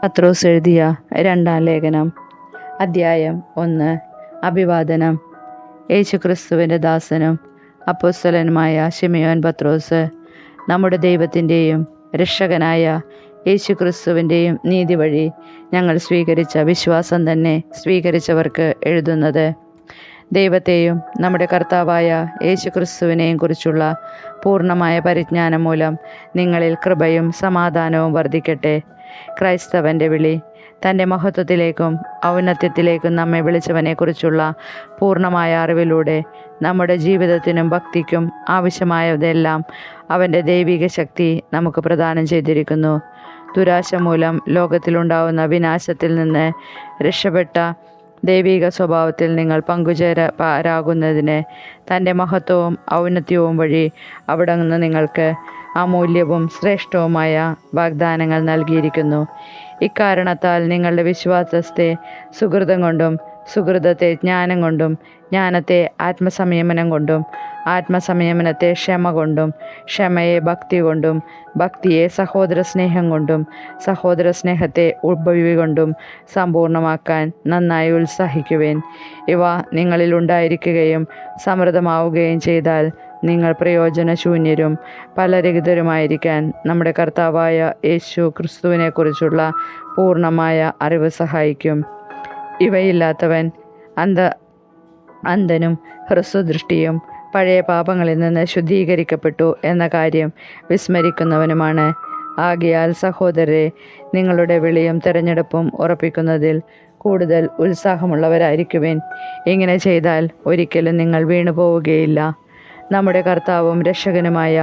പത്രോസ് എഴുതിയ രണ്ടാം ലേഖനം, അദ്ധ്യായം 1. അഭിവാദനം. യേശുക്രിസ്തുവിൻ്റെ ദാസനും അപ്പോസ്തലനുമായ ശിമയോൻ പത്രോസ്, നമ്മുടെ ദൈവത്തിൻ്റെയും രക്ഷകനായ യേശുക്രിസ്തുവിൻ്റെയും നീതി വഴി ഞങ്ങൾ സ്വീകരിച്ച വിശ്വാസം തന്നെ സ്വീകരിച്ചവർക്ക് എഴുതുന്നത്. ദൈവത്തെയും നമ്മുടെ കർത്താവായ യേശുക്രിസ്തുവിനെയും കുറിച്ചുള്ള പൂർണ്ണമായ പരിജ്ഞാനം മൂലം നിങ്ങളിൽ കൃപയും സമാധാനവും വർദ്ധിക്കട്ടെ. ക്രൈസ്തവൻ്റെ വിളി, തൻ്റെ മഹത്വത്തിലേക്കും ഔന്നത്യത്തിലേക്കും നമ്മെ വിളിച്ചവനെക്കുറിച്ചുള്ള പൂർണ്ണമായ അറിവിലൂടെ നമ്മുടെ ജീവിതത്തിനും ഭക്തിക്കും ആവശ്യമായതെല്ലാം അവൻ്റെ ദൈവിക ശക്തി നമുക്ക് പ്രദാനം ചെയ്തിരിക്കുന്നു. ദുരാശ മൂലം ലോകത്തിലുണ്ടാവുന്ന വിനാശത്തിൽ നിന്ന് രക്ഷപ്പെട്ട ദൈവിക സ്വഭാവത്തിൽ നിങ്ങൾ പങ്കുചേരാകുന്നതിന് തൻ്റെ മഹത്വവും ഔന്നത്യവും വഴി അവിടുന്ന് നിങ്ങൾക്ക് അമൂല്യവും ശ്രേഷ്ഠവുമായ വാഗ്ദാനങ്ങൾ നൽകിയിരിക്കുന്നു. ഇക്കാരണത്താൽ നിങ്ങളുടെ വിശ്വാസത്തെ സുഹൃതം കൊണ്ടും, സുഹൃതത്തെ ജ്ഞാനം കൊണ്ടും, ജ്ഞാനത്തെ ആത്മസംയമനം കൊണ്ടും, ആത്മസംയമനത്തെ ക്ഷമ കൊണ്ടും, ക്ഷമയെ ഭക്തി കൊണ്ടും, ഭക്തിയെ സഹോദര സ്നേഹം കൊണ്ടും, സഹോദര സ്നേഹത്തെ ഉത്ഭവി കൊണ്ടും സമ്പൂർണ്ണമാക്കാൻ നന്നായി ഉത്സാഹിക്കുവേൻ. ഇവ നിങ്ങളിൽ ഉണ്ടായിരിക്കുകയും സമൃദ്ധമാവുകയും ചെയ്താൽ നിങ്ങൾ പ്രയോജനശൂന്യരും ഫലരഹിതരുമായിരിക്കാൻ നമ്മുടെ കർത്താവായ യേശു ക്രിസ്തുവിനെക്കുറിച്ചുള്ള പൂർണ്ണമായ അറിവ് സഹായിക്കും. ഇവയില്ലാത്തവൻ അന്ധനും ഹ്രസ്വദൃഷ്ടിയും പഴയ പാപങ്ങളിൽ നിന്ന് ശുദ്ധീകരിക്കപ്പെട്ടു എന്ന കാര്യം വിസ്മരിക്കുന്നവനുമാണ്. ആകയാൽ സഹോദരരെ, നിങ്ങളുടെ വിളിയും തിരഞ്ഞെടുപ്പും ഉറപ്പിക്കുന്നതിൽ കൂടുതൽ ഉത്സാഹമുള്ളവരായിരിക്കുവിൻ. ഇങ്ങനെ ചെയ്താൽ ഒരിക്കലും നിങ്ങൾ വീണുപോവുകയില്ല. നമ്മുടെ കർത്താവും രക്ഷകനുമായ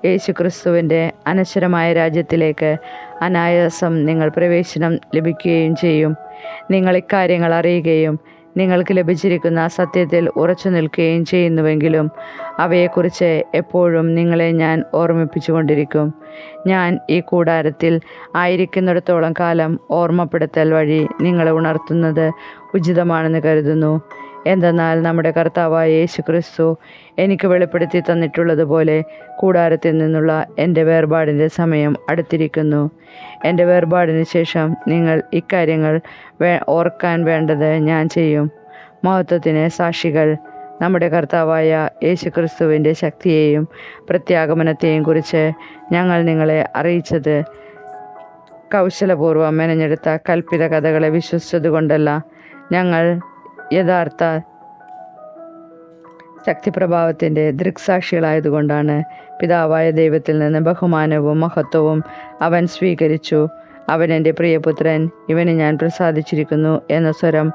യേശുക്രിസ്തുവിൻ്റെ അനശ്വരമായ രാജ്യത്തിലേക്ക് അനായാസം നിങ്ങൾ പ്രവേശനം ലഭിക്കുകയും ചെയ്യും. നിങ്ങൾ ഇക്കാര്യങ്ങൾ അറിയുകയും നിങ്ങൾക്ക് ലഭിച്ചിരിക്കുന്ന സത്യത്തിൽ ഉറച്ചു നിൽക്കുകയും ചെയ്യുന്നുവെങ്കിലും അവയെക്കുറിച്ച് എപ്പോഴും നിങ്ങളെ ഞാൻ ഓർമ്മിപ്പിച്ചുകൊണ്ടിരിക്കും. ഞാൻ ഈ കൂടാരത്തിൽ ആയിരിക്കുന്നിടത്തോളം കാലം ഓർമ്മപ്പെടുത്തൽ വഴി നിങ്ങളെ ഉണർത്തുന്നത് ഉചിതമാണെന്ന് കരുതുന്നു. എന്തെന്നാൽ നമ്മുടെ കർത്താവായ യേശുക്രിസ്തു എനിക്ക് വെളിപ്പെടുത്തി തന്നിട്ടുള്ളതുപോലെ കൂടാരത്തിൽ നിന്നുള്ള എൻ്റെ വേർപാടിൻ്റെ സമയം അടുത്തിരിക്കുന്നു. എൻ്റെ വേർപാടിന് ശേഷം നിങ്ങൾ ഇക്കാര്യങ്ങൾ ഓർക്കാൻ വേണ്ടത് ഞാൻ ചെയ്യും. മഹത്വത്തിന് സാക്ഷികൾ, നമ്മുടെ കർത്താവായ യേശുക്രിസ്തുവിൻ്റെ ശക്തിയെയും പ്രത്യാഗമനത്തെയും കുറിച്ച് ഞങ്ങൾ നിങ്ങളെ അറിയിച്ചത് കൗശലപൂർവ്വം മെനഞ്ഞെടുത്ത കൽപ്പിത കഥകളെ വിശ്വസിച്ചതുകൊണ്ടല്ല, ഞങ്ങൾ യഥാർത്ഥ ശക്തിപ്രഭാവത്തിൻ്റെ ദൃക്സാക്ഷികളായതുകൊണ്ടാണ്. പിതാവായ ദൈവത്തിൽ നിന്ന് ബഹുമാനവും മഹത്വവും അവൻ സ്വീകരിച്ചു. അവൻ എൻ്റെ പ്രിയപുത്രൻ, ഇവന് ഞാൻ പ്രസാദിച്ചിരിക്കുന്നു എന്ന സ്വരം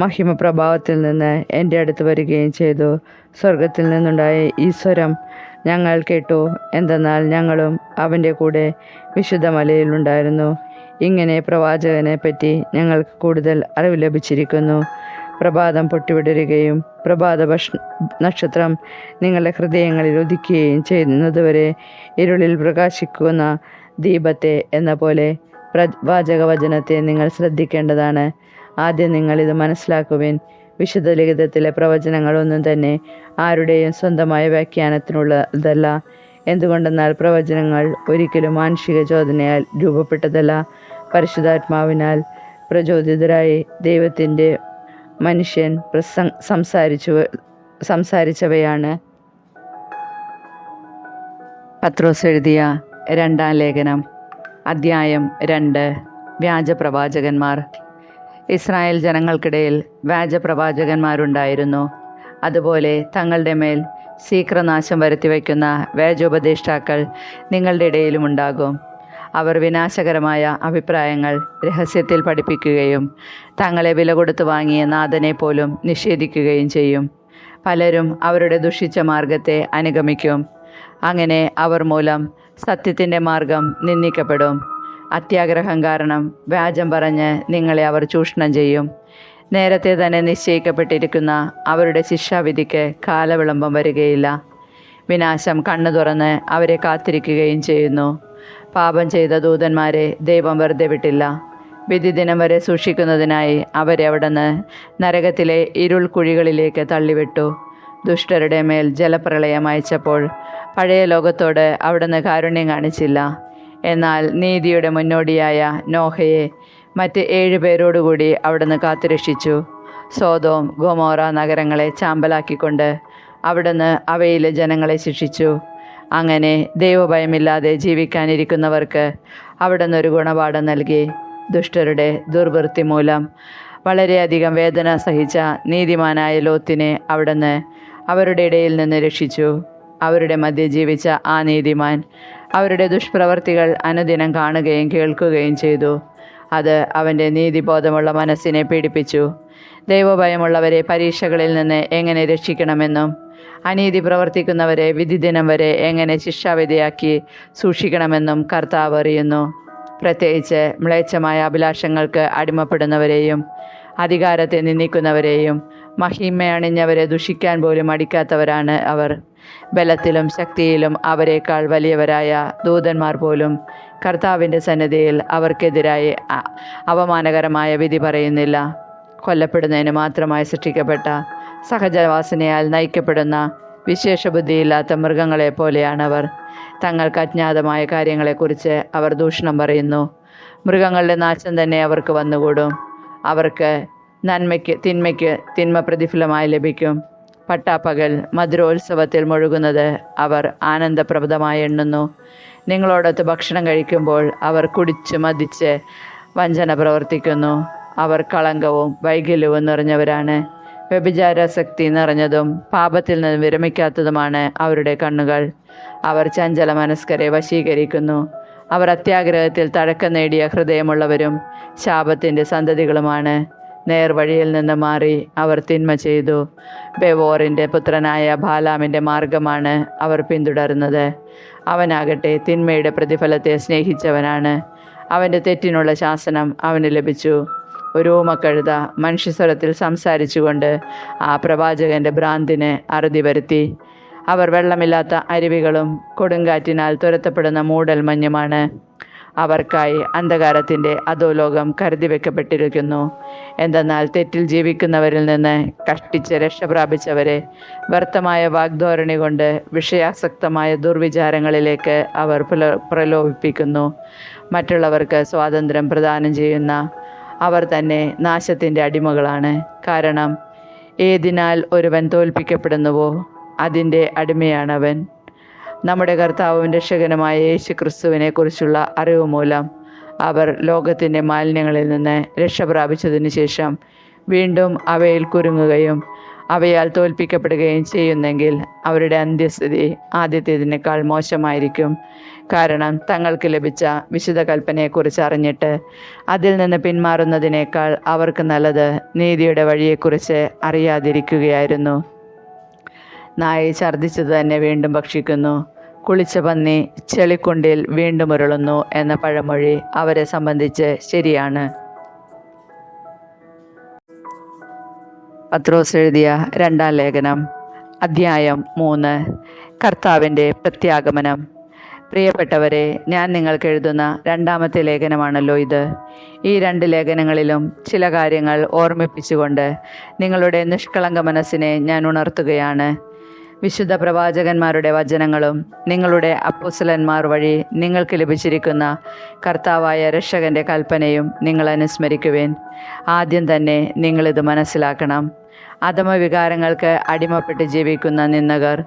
മഹിമപ്രഭാവത്തിൽ നിന്ന് എൻ്റെ അടുത്ത് വരികയും ചെയ്തു. സ്വർഗത്തിൽ നിന്നുണ്ടായ ഈ സ്വരം ഞങ്ങൾ കേട്ടു. എന്തെന്നാൽ ഞങ്ങളും അവൻ്റെ കൂടെ വിശുദ്ധ മലയിലുണ്ടായിരുന്നു. ഇങ്ങനെ പ്രവാചകനെ പറ്റി ഞങ്ങൾക്ക് കൂടുതൽ അറിവ് ലഭിച്ചിരിക്കുന്നു. പ്രഭാതം പൊട്ടിവിടരുകയും നക്ഷത്രം നിങ്ങളുടെ ഹൃദയങ്ങളിൽ ഉദിക്കുകയും ചെയ്യുന്നതുവരെ ഇരുളിൽ പ്രകാശിക്കുന്ന ദീപത്തെ എന്ന പോലെ പ്രവാചകവചനത്തെ നിങ്ങൾ ശ്രദ്ധിക്കേണ്ടതാണ്. ആദ്യം നിങ്ങൾ ഇത് മനസ്സിലാക്കുവിൻ. വിശുദ്ധ ലിഖിതത്തിലെ പ്രവചനങ്ങളൊന്നും തന്നെ ആരുടെയും സ്വന്തമായ വ്യാഖ്യാനത്തിനുള്ളതല്ല. എന്തുകൊണ്ടെന്നാൽ പ്രവചനങ്ങൾ ഒരിക്കലും മാനുഷിക ചോദനയാൽ രൂപപ്പെട്ടതല്ല, പരിശുദ്ധാത്മാവിനാൽ പ്രചോദിതരായി ദൈവത്തിൻ്റെ മനുഷ്യൻ സംസാരിച്ചവയാണ്. പത്രോസ് എഴുതിയ രണ്ടാം ലേഖനം, അദ്ധ്യായം 2. വ്യാജപ്രവാചകന്മാർ. ഇസ്രായേൽ ജനങ്ങൾക്കിടയിൽ വ്യാജപ്രവാചകന്മാരുണ്ടായിരുന്നു. അതുപോലെ തങ്ങളുടെ മേൽ ശീഘ്രനാശം വരുത്തിവെക്കുന്ന വ്യാജോപദേഷ്ടാക്കൾ നിങ്ങളുടെ ഇടയിലും ഉണ്ടാകും. അവർ വിനാശകരമായ അഭിപ്രായങ്ങൾ രഹസ്യത്തിൽ പഠിപ്പിക്കുകയും തങ്ങളെ വില കൊടുത്തു വാങ്ങിയ നാഥനെ പോലും നിഷേധിക്കുകയും ചെയ്യും. പലരും അവരുടെ ദുഷിച്ച മാർഗത്തെ അനുഗമിക്കും. അങ്ങനെ അവർ മൂലം സത്യത്തിൻ്റെ മാർഗം നിന്ദിക്കപ്പെടും. അത്യാഗ്രഹം കാരണം വ്യാജം പറഞ്ഞ് നിങ്ങളെ അവർ ചൂഷണം ചെയ്യും. നേരത്തെ തന്നെ നിശ്ചയിക്കപ്പെട്ടിരിക്കുന്ന അവരുടെ ശിക്ഷാവിധിക്ക് കാലവിളംബം വരികയില്ല. വിനാശം കണ്ണു തുറന്ന് അവരെ കാത്തിരിക്കുകയും ചെയ്യുന്നു. പാപം ചെയ്ത ദൂതന്മാരെ ദൈവം വെറുതെ വിട്ടില്ല. വിധി ദിനം വരെ സൂക്ഷിക്കുന്നതിനായി അവരെ അവിടുന്ന് നരകത്തിലെ ഇരുൾ കുഴികളിലേക്ക് തള്ളിവിട്ടു. ദുഷ്ടരുടെ മേൽ ജലപ്രളയം അയച്ചപ്പോൾ പഴയ ലോകത്തോട് അവിടുന്ന് കാരുണ്യം കാണിച്ചില്ല. എന്നാൽ നീതിയുടെ മുന്നോടിയായ നോഹയെ മറ്റ് 7 പേരോടുകൂടി അവിടുന്ന് കാത്തുരക്ഷിച്ചു. സോദോം ഗൊമോറ നഗരങ്ങളെ ചാമ്പലാക്കിക്കൊണ്ട് അവിടുന്ന് അവയിലെ ജനങ്ങളെ ശിക്ഷിച്ചു. അങ്ങനെ ദൈവഭയമില്ലാതെ ജീവിക്കാനിരിക്കുന്നവർക്ക് അവിടുന്ന് ഒരു ഗുണപാഠം നൽകി. ദുഷ്ടരുടെ ദുർവൃത്തി മൂലം വളരെയധികം വേദന സഹിച്ച നീതിമാനായ ലോത്തിനെ അവിടുന്ന് അവരുടെ ഇടയിൽ നിന്ന് രക്ഷിച്ചു. അവരുടെ മധ്യ ജീവിച്ച ആ നീതിമാൻ അവരുടെ ദുഷ്പ്രവർത്തികൾ അനുദിനം കാണുകയും കേൾക്കുകയും ചെയ്തു. അത് അവൻ്റെ നീതിബോധമുള്ള മനസ്സിനെ പീഡിപ്പിച്ചു. ദൈവഭയമുള്ളവരെ പരീക്ഷകളിൽ നിന്ന് എങ്ങനെ രക്ഷിക്കണമെന്നും അനീതി പ്രവർത്തിക്കുന്നവരെ വിധിദിനം വരെ എങ്ങനെ ശിക്ഷാവിധിയാക്കി സൂക്ഷിക്കണമെന്നും കർത്താവ് അറിയുന്നു. പ്രത്യേകിച്ച് മ്ലേച്ഛമായ അഭിലാഷങ്ങൾക്ക് അടിമപ്പെടുന്നവരെയും അധികാരത്തെ നിന്ദിക്കുന്നവരെയും മഹിമയണിഞ്ഞവരെ ദുഷിക്കാൻ പോലും മടിക്കാത്തവരാണ് അവർ. ബലത്തിലും ശക്തിയിലും അവരെക്കാൾ വലിയവരായ ദൂതന്മാർ പോലും കർത്താവിൻ്റെ സന്നിധിയിൽ അവർക്കെതിരായി അപമാനകരമായ വിധി പറയുന്നില്ല. കൊല്ലപ്പെടുന്നതിന് മാത്രമായി സൃഷ്ടിക്കപ്പെട്ട സഹജവാസനയാൽ നയിക്കപ്പെടുന്ന വിശേഷബുദ്ധിയില്ലാത്ത മൃഗങ്ങളെ പോലെയാണവർ. തങ്ങൾക്ക് അജ്ഞാതമായ കാര്യങ്ങളെക്കുറിച്ച് അവർ ദൂഷണം പറയുന്നു. മൃഗങ്ങളുടെ നാശം തന്നെ അവർക്ക് വന്നുകൂടും. അവർക്ക് തിന്മയ്ക്ക് തിന്മ പ്രതിഫലമായി ലഭിക്കും. പട്ടാപ്പകൽ മധുരോത്സവത്തിൽ മുഴുകുന്നത് അവർ ആനന്ദപ്രദമായി എണ്ണുന്നു. നിങ്ങളോടൊത്ത് ഭക്ഷണം കഴിക്കുമ്പോൾ അവർ കുടിച്ച് മദിച്ച് വഞ്ചന പ്രവർത്തിക്കുന്നു. അവർ കളങ്കവും വൈകല്യവും നിറഞ്ഞവരാണ്. വ്യഭിചാരാസക്തി നിറഞ്ഞതും പാപത്തിൽ നിന്ന് വിരമിക്കാത്തതുമാണ് അവരുടെ കണ്ണുകൾ. അവർ ചഞ്ചല മനസ്കരെ വശീകരിക്കുന്നു. അവർ അത്യാഗ്രഹത്തിൽ തഴക്കം നേടിയ ഹൃദയമുള്ളവരും ശാപത്തിൻ്റെ സന്തതികളുമാണ്. നേർവഴിയിൽ നിന്ന് മാറി അവർ തിന്മ ചെയ്തു. ബെവോറിൻ്റെ പുത്രനായ ബാലാമിൻ്റെ മാർഗമാണ് അവർ പിന്തുടർന്നത്. അവനാകട്ടെ തിന്മയുടെ പ്രതിഫലത്തെ സ്നേഹിച്ചവനാണ്. അവൻ്റെ തെറ്റിനുള്ള ശാസനം അവന് ലഭിച്ചു. ഒരു ഊമക്കഴുത മനുഷ്യസ്വരത്തിൽ സംസാരിച്ചുകൊണ്ട് ആ പ്രവാചകൻ്റെ ഭ്രാന്തിന് അറുതി വരുത്തി. അവർ വെള്ളമില്ലാത്ത അരുവികളും കൊടുങ്കാറ്റിനാൽ തുരത്തപ്പെടുന്ന മൂടൽ മഞ്ഞുമാണ്. അവർക്കായി അന്ധകാരത്തിൻ്റെ അധോലോകം കരുതി വെക്കപ്പെട്ടിരിക്കുന്നു. എന്തെന്നാൽ തെറ്റിൽ ജീവിക്കുന്നവരിൽ നിന്ന് കഷ്ടിച്ച് രക്ഷ പ്രാപിച്ചവരെ വ്യർത്ഥമായ വാഗ്ധോരണി കൊണ്ട് വിഷയാസക്തമായ ദുർവിചാരങ്ങളിലേക്ക് അവർ പ്രലോഭിപ്പിക്കുന്നു. മറ്റുള്ളവർക്ക് സ്വാതന്ത്ര്യം പ്രദാനം ചെയ്യുന്ന അവർ തന്നെ നാശത്തിൻ്റെ അടിമകളാണ്. കാരണം ഏതിനാൽ ഒരുവൻ തോൽപ്പിക്കപ്പെടുന്നുവോ അതിൻ്റെ അടിമയാണവൻ. നമ്മുടെ കർത്താവും രക്ഷകനുമായ യേശു ക്രിസ്തുവിനെ കുറിച്ചുള്ള അറിവ് മൂലം അവർ ലോകത്തിൻ്റെ മാലിന്യങ്ങളിൽ നിന്ന് രക്ഷ പ്രാപിച്ചതിനു ശേഷം വീണ്ടും അവയിൽ കുരുങ്ങുകയും അവയാൽ തോൽപ്പിക്കപ്പെടുകയും ചെയ്യുന്നെങ്കിൽ അവരുടെ അന്ത്യസ്ഥിതി ആദ്യത്തേതിനേക്കാൾ മോശമായിരിക്കും. കാരണം തങ്ങൾക്ക് ലഭിച്ച വിശുദ്ധ കൽപ്പനയെക്കുറിച്ച് അറിഞ്ഞിട്ട് അതിൽ നിന്ന് പിന്മാറുന്നതിനേക്കാൾ അവർക്ക് നല്ലത് നീതിയുടെ വഴിയെക്കുറിച്ച് അറിയാതിരിക്കുകയായിരുന്നു. നായി ഛർദ്ദിച്ചത് തന്നെ വീണ്ടും ഭക്ഷിക്കുന്നു, കുളിച്ച പന്നി ചെളിക്കുണ്ടിൽ വീണ്ടും ഉരുളുന്നു എന്ന പഴമൊഴി അവരെ സംബന്ധിച്ച് ശരിയാണ്. പത്രോസ് എഴുതിയ 2-ാം ലേഖനം, അധ്യായം 3. കർത്താവിൻ്റെ പ്രത്യാഗമനം. പ്രിയപ്പെട്ടവരെ, ഞാൻ നിങ്ങൾക്ക് എഴുതുന്ന 2-ാമത്തെ ലേഖനമാണല്ലോ ഇത്. ഈ 2 ലേഖനങ്ങളിലും ചില കാര്യങ്ങൾ ഓർമ്മിപ്പിച്ചുകൊണ്ട് നിങ്ങളുടെ നിഷ്കളങ്ക മനസ്സിനെ ഞാൻ ഉണർത്തുകയാണ്. വിശുദ്ധ പ്രവാചകന്മാരുടെ വചനങ്ങളും നിങ്ങളുടെ അപ്പോസ്തലന്മാർ വഴി നിങ്ങൾക്ക് ലഭിച്ചിരിക്കുന്ന കർത്താവായ രക്ഷകൻ്റെ കൽപ്പനയും നിങ്ങൾ അനുസ്മരിക്കുവിൻ. ആദ്യം തന്നെ നിങ്ങളിത് മനസ്സിലാക്കണം. അധമവികാരങ്ങൾക്ക് അടിമപ്പെട്ട് ജീവിക്കുന്ന നിന്ദകർ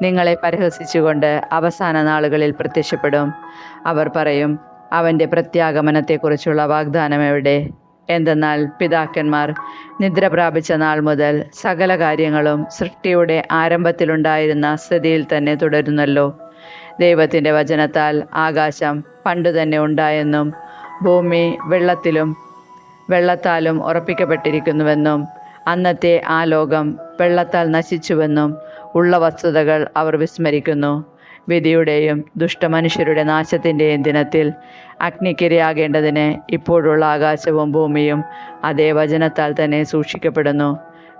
നിങ്ങളെ പരിഹസിച്ചുകൊണ്ട് അവസാന നാളുകളിൽ പ്രത്യക്ഷപ്പെടും. അവർ പറയും, അവൻ്റെ പ്രത്യാഗമനത്തെക്കുറിച്ചുള്ള വാഗ്ദാനം എവിടെ? എന്തെന്നാൽ പിതാക്കന്മാർ നിദ്ര പ്രാപിച്ച നാൾ മുതൽ സകല കാര്യങ്ങളും സൃഷ്ടിയുടെ ആരംഭത്തിലുണ്ടായിരുന്ന സ്ഥിതിയിൽ തന്നെ തുടരുന്നല്ലോ. ദൈവത്തിൻ്റെ വചനത്താൽ ആകാശം പണ്ടുതന്നെ ഉണ്ടായെന്നും ഭൂമി വെള്ളത്താലും ഉറപ്പിക്കപ്പെട്ടിരിക്കുന്നുവെന്നും അന്നത്തെ ആ ലോകം വെള്ളത്താൽ നശിച്ചുവെന്നും ഉള്ള വസ്തുതകൾ അവർ വിസ്മരിക്കുന്നു. വിധിയുടെയും ദുഷ്ടമനുഷ്യരുടെ നാശത്തിൻ്റെയും ദിനത്തിൽ അഗ്നിക്കിരയാകേണ്ടതിന് ഇപ്പോഴുള്ള ആകാശവും ഭൂമിയും അതേ വചനത്താൽ തന്നെ സൂക്ഷിക്കപ്പെടുന്നു.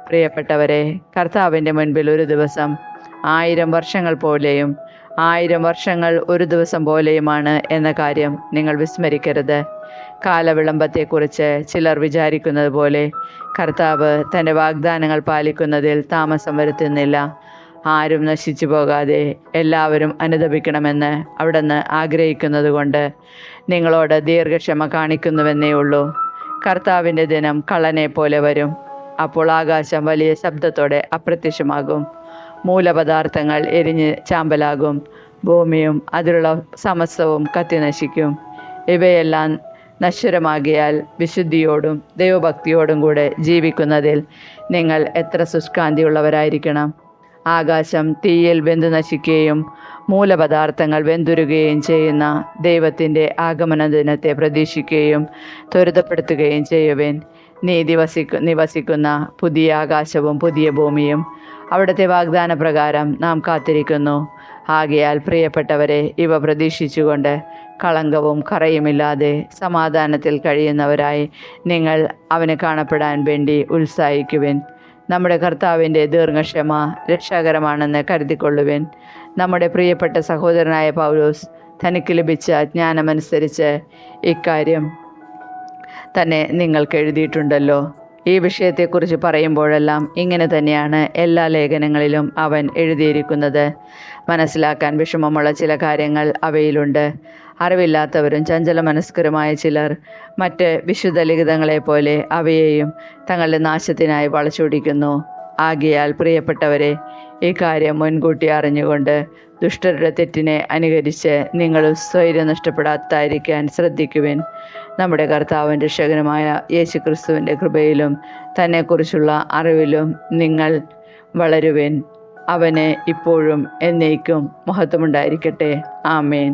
പ്രിയപ്പെട്ടവരെ, കർത്താവിൻ്റെ മുൻപിൽ ഒരു ദിവസം 1000 വർഷങ്ങൾ പോലെയും 1000 വർഷങ്ങൾ ഒരു ദിവസം പോലെയുമാണ് എന്ന കാര്യം നിങ്ങൾ വിസ്മരിക്കരുത്. കാലവിളംബത്തെക്കുറിച്ച് ചിലർ വിചാരിക്കുന്നത് പോലെ കർത്താവ് തൻ്റെ വാഗ്ദാനങ്ങൾ പാലിക്കുന്നതിൽ താമസം വരുത്തുന്നില്ല. ആരും നശിച്ചു പോകാതെ എല്ലാവരും അനുതപിക്കണമെന്ന് അവിടുന്ന് ആഗ്രഹിക്കുന്നത് കൊണ്ട് നിങ്ങളോട് ദീർഘക്ഷമ കാണിക്കുന്നുവെന്നേ ഉള്ളൂ. കർത്താവിൻ്റെ ദിനം കള്ളനെ പോലെ വരും. അപ്പോൾ ആകാശം വലിയ ശബ്ദത്തോടെ അപ്രത്യക്ഷമാകും, മൂലപദാർത്ഥങ്ങൾ എരിഞ്ഞ് ചാമ്പലാകും, ഭൂമിയും അതിലുള്ള സമസ്തവും കത്തിനശിക്കും. ഇവയെല്ലാം നശ്വരമാകിയാൽ വിശുദ്ധിയോടും ദൈവഭക്തിയോടും കൂടെ ജീവിക്കുന്നതിൽ നിങ്ങൾ എത്ര ശുഷ്കാന്തിയുള്ളവരായിരിക്കണം. ആകാശം തീയിൽ വെന്തു നശിക്കുകയും മൂലപദാർത്ഥങ്ങൾ വെന്തുരുകയും ചെയ്യുന്ന ദൈവത്തിൻ്റെ ആഗമന ദിനത്തെ പ്രതീക്ഷിക്കുകയും ത്വരിതപ്പെടുത്തുകയും ചെയ്യുവിൻ. നീതി നിവസിക്കുന്ന പുതിയ ആകാശവും പുതിയ ഭൂമിയും അവിടുത്തെ വാഗ്ദാന പ്രകാരം നാം കാത്തിരിക്കുന്നു. ആകയാൽ പ്രിയപ്പെട്ടവരെ, ഇവ പ്രതീക്ഷിച്ചുകൊണ്ട് കളങ്കവും കറയുമില്ലാതെ സമാധാനത്തിൽ കഴിയുന്നവരായി നിങ്ങൾ അവനെ കാണപ്പെടാൻ വേണ്ടി ഉത്സാഹിക്കുവിൻ. നമ്മുടെ കർത്താവിൻ്റെ ദീർഘക്ഷമ രക്ഷാകരമാണെന്ന് കരുതിക്കൊള്ളുവിൻ. നമ്മുടെ പ്രിയപ്പെട്ട സഹോദരനായ പൗലോസ് തനിക്ക് ലഭിച്ച ജ്ഞാനമനുസരിച്ച് ഇക്കാര്യം തന്നെ നിങ്ങൾക്ക് എഴുതിയിട്ടുണ്ടല്ലോ. ഈ വിഷയത്തെക്കുറിച്ച് പറയുമ്പോഴെല്ലാം ഇങ്ങനെ തന്നെയാണ് എല്ലാ ലേഖനങ്ങളിലും അവൻ എഴുതിയിരിക്കുന്നത്. മനസ്സിലാക്കാൻ വിഷമമുള്ള ചില കാര്യങ്ങൾ അവയിലുണ്ട്. അറിവില്ലാത്തവരും ചഞ്ചല മനസ്കരുമായ ചിലർ മറ്റ് വിശുദ്ധ ലിഖിതങ്ങളെപ്പോലെ അവയെയും തങ്ങളുടെ നാശത്തിനായി വളച്ചൊടിക്കുന്നു. ആകയാൽ പ്രിയപ്പെട്ടവരെ, ഈ കാര്യം മുൻകൂട്ടി അറിഞ്ഞുകൊണ്ട് ദുഷ്ടരുടെ തെറ്റിനെ അനുകരിച്ച് നിങ്ങൾ സ്വൈര്യം നഷ്ടപ്പെടാത്തായിരിക്കാൻ ശ്രദ്ധിക്കുവിൻ. നമ്മുടെ കർത്താവും രക്ഷകനുമായ യേശുക്രിസ്തുവിൻ്റെ കൃപയിലും തന്നെക്കുറിച്ചുള്ള അറിവിലും നിങ്ങൾ വളരുവിൻ. അവന് ഇപ്പോഴും എന്നേക്കും മഹത്വമുണ്ടായിരിക്കട്ടെ. ആമേൻ.